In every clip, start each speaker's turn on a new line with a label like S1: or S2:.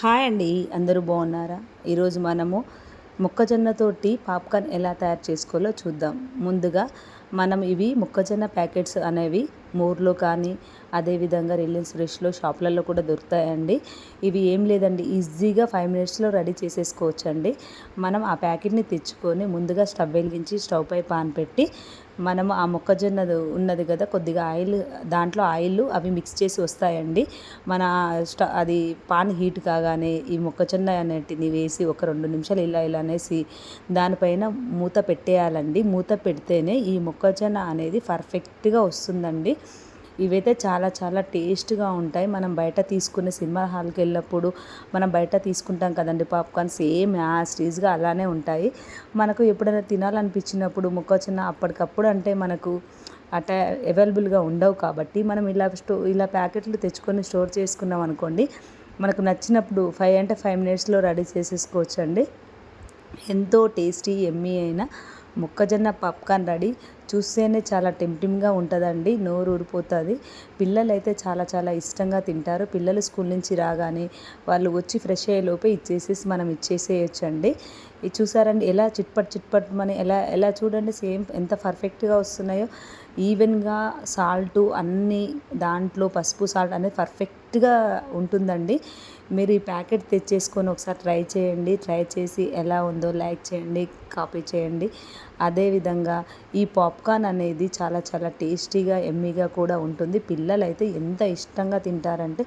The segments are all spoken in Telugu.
S1: హాయ్ అండి, అందరూ బాగున్నారా? ఈరోజు మనము మొక్కజొన్నతోటి పాప్కార్న్ ఎలా తయారు చేసుకోవాలో చూద్దాం. ముందుగా మనం ఇవి మొక్కజొన్న ప్యాకెట్స్ అనేవి మోర్లో కానీ అదేవిధంగా రిలయన్స్ ఫ్రెష్లో షాప్లలో కూడా దొరుకుతాయండి. ఇవి ఏం లేదండి, ఈజీగా 5 మినిట్స్లో రెడీ చేసేసుకోవచ్చండి. మనం ఆ ప్యాకెట్ని తెచ్చుకొని ముందుగా స్టవ్ వెలిగించి స్టవ్ పై పాన్ పెట్టి మనం ఆ మొక్కజొన్నది ఉన్నది కదా, కొద్దిగా ఆయిల్, దాంట్లో ఆయిల్ అవి మిక్స్ చేసి వస్తాయండి. మన అది పాన్ హీట్ కాగానే ఈ మొక్కజొన్న అనేటిని వేసి ఒక 2 నిమిషాలు ఇలా అనేసి దానిపైన మూత పెట్టేయాలండి. మూత పెడితేనే ఈ మొక్కజొన్న అనేది పర్ఫెక్ట్గా వస్తుందండి. ఇవైతే చాలా చాలా టేస్ట్గా ఉంటాయి. మనం బయట తీసుకునే సినిమా హాల్కి వెళ్ళినప్పుడు మనం బయట తీసుకుంటాం కదండి పాప్కార్న్, సేమ్ యాజ్ టీజ్గా అలానే ఉంటాయి. మనకు ఎప్పుడైనా తినాలనిపించినప్పుడు మొక్కజొన్న అప్పటికప్పుడు అంటే మనకు అట్లా అవైలబుల్గా ఉండవు కాబట్టి మనం ఇలా ప్యాకెట్లు తెచ్చుకొని స్టోర్ చేసుకున్నాం అనుకోండి, మనకు నచ్చినప్పుడు 5 మినిట్స్లో రెడీ చేసేసుకోవచ్చండి. ఎంతో టేస్టీ ఎమ్మీ అయిన మొక్కజొన్న పాప్కార్న్ రెడీ. చూస్తేనే చాలా టెంప్టింగ్గా ఉంటుందండి, నోరు ఊరిపోతుంది. పిల్లలు అయితే చాలా చాలా ఇష్టంగా తింటారు. పిల్లలు స్కూల్ నుంచి రాగానే వాళ్ళు వచ్చి ఫ్రెష్ అయ్యేలోపే ఇచ్చేసేసి మనం ఇచ్చేసేయచ్చండి. ఇది చూసారండి ఎలా చిట్పట్ మని ఎలా చూడండి, సేమ్ ఎంత పర్ఫెక్ట్గా వస్తున్నాయో. ఈవెన్గా సాల్టు అన్నీ దాంట్లో పసుపు సాల్ట్ అనేది పర్ఫెక్ట్గా ఉంటుందండి. మీరు ఈ ప్యాకెట్ తెచ్చేసుకొని ఒకసారి ట్రై చేయండి. ట్రై చేసి ఎలా ఉందో లైక్ చేయండి, కాపీ చేయండి. అదేవిధంగా ఈ పాప్కార్న్ అనేది చాలా చాలా టేస్టీగా ఎమ్మీగా కూడా ఉంటుంది. పిల్లలు అయితే ఎంత ఇష్టంగా తింటారంటే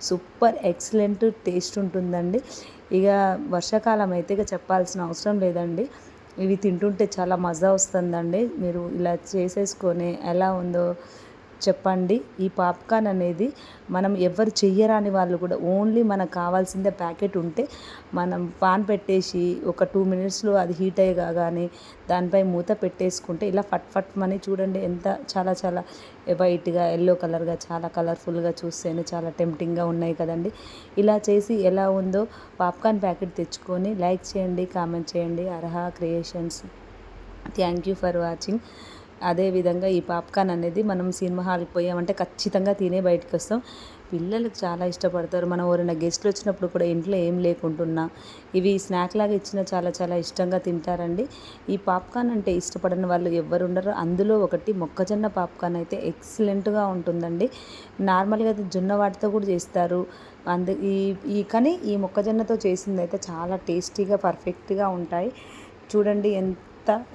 S1: సూపర్ ఎక్సలెంట్ టేస్ట్ ఉంటుందండి. ఇక వర్షాకాలం అయితే ఇక చెప్పాల్సిన అవసరం లేదండి. ఇవి తింటుంటే చాలా మజా వస్తుందండి. మీరు ఇలా చేసేసుకొని ఎలా ఉందో చెప్పండి. ఈ పాప్కార్న్ అనేది మనం ఎవరు చెయ్యరాని వాళ్ళు కూడా, ఓన్లీ మనకు కావాల్సిందే ప్యాకెట్ ఉంటే మనం పాన్ పెట్టేసి ఒక 2 మినిట్స్లో అది హీట్ అయ్యి కాగానే దానిపై మూత పెట్టేసుకుంటే ఇలా ఫట్ మని చూడండి, ఎంత చాలా చాలా వైట్గా ఎల్లో కలర్గా చాలా కలర్ఫుల్గా, చూస్తేనే చాలా టెంప్టింగ్గా ఉన్నాయి కదండి. ఇలా చేసి ఎలా ఉందో పాప్కార్న్ ప్యాకెట్ తెచ్చుకొని లైక్ చేయండి, కామెంట్ చేయండి. Arha creations. Thank you for watching. అదేవిధంగా ఈ పాప్కార్న్ అనేది మనం సినిమా హాల్కి పోయామంటే ఖచ్చితంగా తినే బయటకు వస్తాం. పిల్లలకు చాలా ఇష్టపడతారు. మనం ఎవరైనా గెస్ట్లు వచ్చినప్పుడు కూడా ఇంట్లో ఏం లేకుంటున్నా ఇవి స్నాక్ లాగా ఇచ్చినా చాలా చాలా ఇష్టంగా తింటారండి. ఈ పాప్కార్న్ అంటే ఇష్టపడని వాళ్ళు ఎవరు ఉండరు. అందులో ఒకటి మొక్కజొన్న పాప్కార్న్ అయితే ఎక్సలెంట్గా ఉంటుందండి. నార్మల్గా అయితే జొన్న వాటితో కూడా చేస్తారు. కానీ ఈ మొక్కజొన్నతో చేసింది అయితే చాలా టేస్టీగా పర్ఫెక్ట్గా ఉంటాయి. చూడండి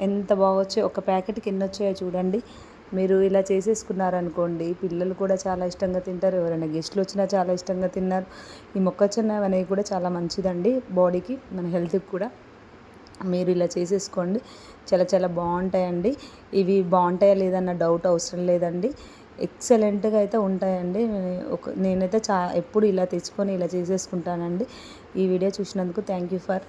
S1: ఎంత బాగా వచ్చాయో, ఒక ప్యాకెట్కి ఎన్ని వచ్చాయో చూడండి. మీరు ఇలా చేసేసుకున్నారనుకోండి, పిల్లలు కూడా చాలా ఇష్టంగా తింటారు. ఎవరైనా గెస్ట్లు వచ్చినా చాలా ఇష్టంగా తిన్నారు. ఈ మొక్కజొన్న అనేవి కూడా చాలా మంచిదండి బాడీకి, మన హెల్త్కి కూడా. మీరు ఇలా చేసేసుకోండి, చాలా చాలా బాగుంటాయండి. ఇవి బాగుంటాయా లేదన్న డౌట్ అవసరం లేదండి, ఎక్సలెంట్గా అయితే ఉంటాయండి. నేనైతే ఎప్పుడు ఇలా తెచ్చుకొని ఇలా చేసేసుకుంటానండి. ఈ వీడియో చూసినందుకు థ్యాంక్ యూ ఫర్